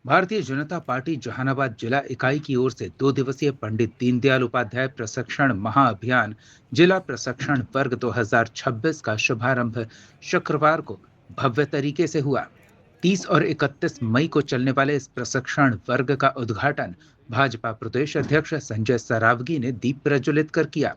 Bharatiya Janata party Jehanabad जिला इकाई की ओर से 2 दिवसीय पंडित दीनदयाल उपाध्याय प्रशिक्षण महाअभियान जिला प्रशिक्षण वर्ग 2026 का शुभारंभ शुक्रवार को भव्य तरीके से हुआ। 30 और 31 मई को चलने वाले इस प्रशिक्षण वर्ग का उद्घाटन भाजपा प्रदेश अध्यक्ष संजय सरावगी ने दीप प्रज्वलित कर किया।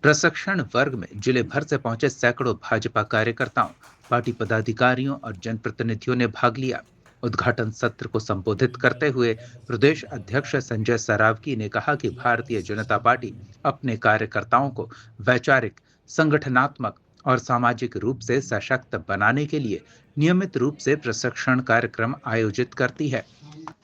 प्रशिक्षण वर्ग में जिले भर से पहुंचे सैकड़ों भाजपा कार्यकर्ताओं, पार्टी पदाधिकारियों और जनप्रतिनिधियों ने भाग लिया। उद्घाटन सत्र को संबोधित करते हुए प्रदेश अध्यक्ष संजय सरावगी ने कहा कि भारतीय जनता पार्टी अपने कार्यकर्ताओं को वैचारिक, संगठनात्मक और सामाजिक रूप से सशक्त बनाने के लिए नियमित रूप से प्रशिक्षण कार्यक्रम आयोजित करती है।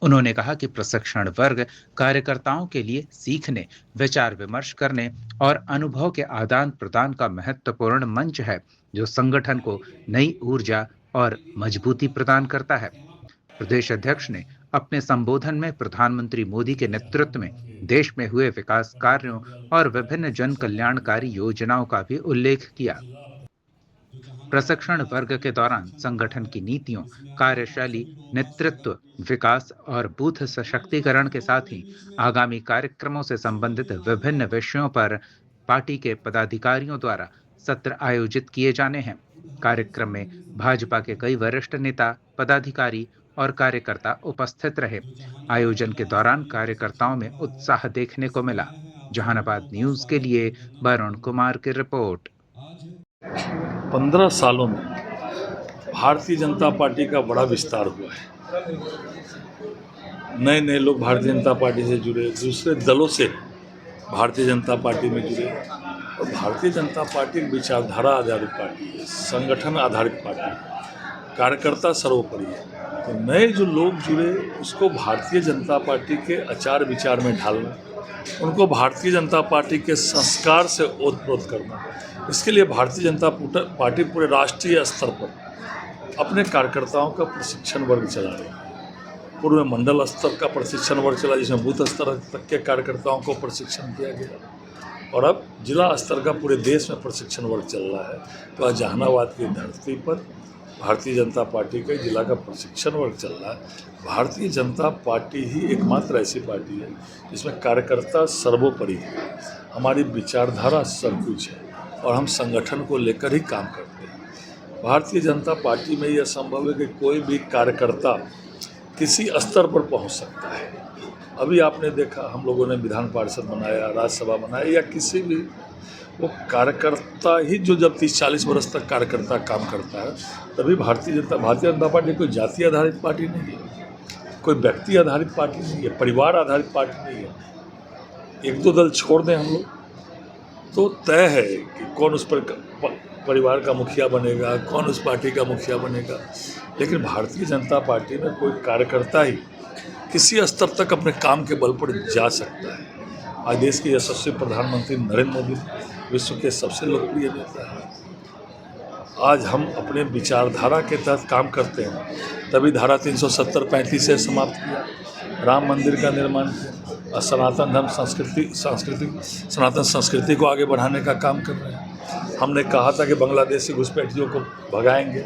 उन्होंने कहा कि प्रशिक्षण वर्ग कार्यकर्ताओं के लिए सीखने, विचार विमर्श करने और अनुभव के आदान प्रदान का महत्वपूर्ण मंच है, जो संगठन को नई ऊर्जा और मजबूती प्रदान करता है। प्रदेश अध्यक्ष ने अपने संबोधन में प्रधानमंत्री मोदी के नेतृत्व में देश में हुए विकास कार्यों और विभिन्न जन कल्याणकारी योजनाओं का भी उल्लेख किया। प्रशिक्षण वर्ग के दौरान संगठन की नीतियों, कार्यशैली, नेतृत्व, विकास और बूथ सशक्तिकरण के साथ ही आगामी कार्यक्रमों से संबंधित विभिन्न विषयों पर पार्टी के पदाधिकारियों द्वारा सत्र आयोजित किए जाने हैं। कार्यक्रम में भाजपा के कई वरिष्ठ नेता, पदाधिकारी और कार्यकर्ता उपस्थित रहे। आयोजन के दौरान कार्यकर्ताओं में उत्साह देखने को मिला। जहानाबाद न्यूज के लिए वरुण कुमार की रिपोर्ट। 15 सालों में भारतीय जनता पार्टी का बड़ा विस्तार हुआ है। नए नए लोग भारतीय जनता पार्टी से जुड़े, दूसरे दलों से भारतीय जनता पार्टी में जुड़े। और भारतीय जनता पार्टी एक विचारधारा आधारित पार्टी है, संगठन आधारित पार्टी है, कार्यकर्ता सर्वोपरि है। तो नए जो लोग जुड़े, उसको भारतीय जनता पार्टी के आचार विचार में ढालना, उनको भारतीय जनता पार्टी के संस्कार से ओतप्रोत करना, इसके लिए भारतीय जनता पार्टी पूरे राष्ट्रीय स्तर पर अपने कार्यकर्ताओं का प्रशिक्षण वर्ग चला रही है। पूर्व में मंडल स्तर का प्रशिक्षण वर्ग चला, जिसमें बूथ स्तर तक के कार्यकर्ताओं को प्रशिक्षण दिया गया, और अब जिला स्तर का पूरे देश में प्रशिक्षण वर्ग चल रहा है। तो आज जहानाबाद की धरती पर भारतीय जनता पार्टी का जिला का प्रशिक्षण वर्ग चल रहा है। भारतीय जनता पार्टी ही एकमात्र ऐसी पार्टी है जिसमें कार्यकर्ता सर्वोपरि है। हमारी विचारधारा सब कुछ है और हम संगठन को लेकर ही काम करते हैं। भारतीय जनता पार्टी में यह संभव है कि कोई भी कार्यकर्ता किसी स्तर पर पहुंच सकता है। अभी आपने देखा, हम लोगों ने विधान पार्षद बनाया, राज्यसभा बनाया, या किसी भी वो कार्यकर्ता ही जो जब 30-40 वर्ष तक कार्यकर्ता काम करता है, तभी भारतीय जनता पार्टी कोई जाति आधारित पार्टी नहीं है, कोई व्यक्ति आधारित पार्टी नहीं है, परिवार आधारित पार्टी नहीं है। एक दो दल छोड़ दें हम लोग तो तय है कि कौन उस पर परिवार का मुखिया बनेगा, कौन उस पार्टी का मुखिया बनेगा। लेकिन भारतीय जनता पार्टी में कोई कार्यकर्ता ही किसी स्तर तक अपने काम के बल पर जा सकता है। आज देश के यशस्वी प्रधानमंत्री नरेंद्र मोदी विश्व के सबसे लोकप्रिय नेता हैं। आज हम अपने विचारधारा के तहत काम करते हैं, तभी धारा 370-35 से समाप्त किया, राम मंदिर का निर्माण किया और सनातन संस्कृति को आगे बढ़ाने का काम कर रहे हैं। हमने कहा था कि बांग्लादेशी घुसपैठियों को भगाएंगे।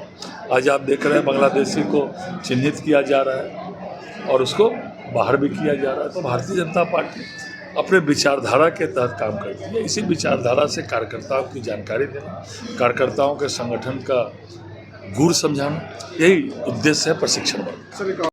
आज आप देख रहे हैं बांग्लादेशी को चिन्हित किया जा रहा है और उसको बाहर भी किया जा रहा है। तो भारतीय जनता पार्टी अपने विचारधारा के तहत काम करती है। इसी विचारधारा से कार्यकर्ताओं की जानकारी देना, कार्यकर्ताओं के संगठन का गुर समझाना, यही उद्देश्य है प्रशिक्षण वर्ग।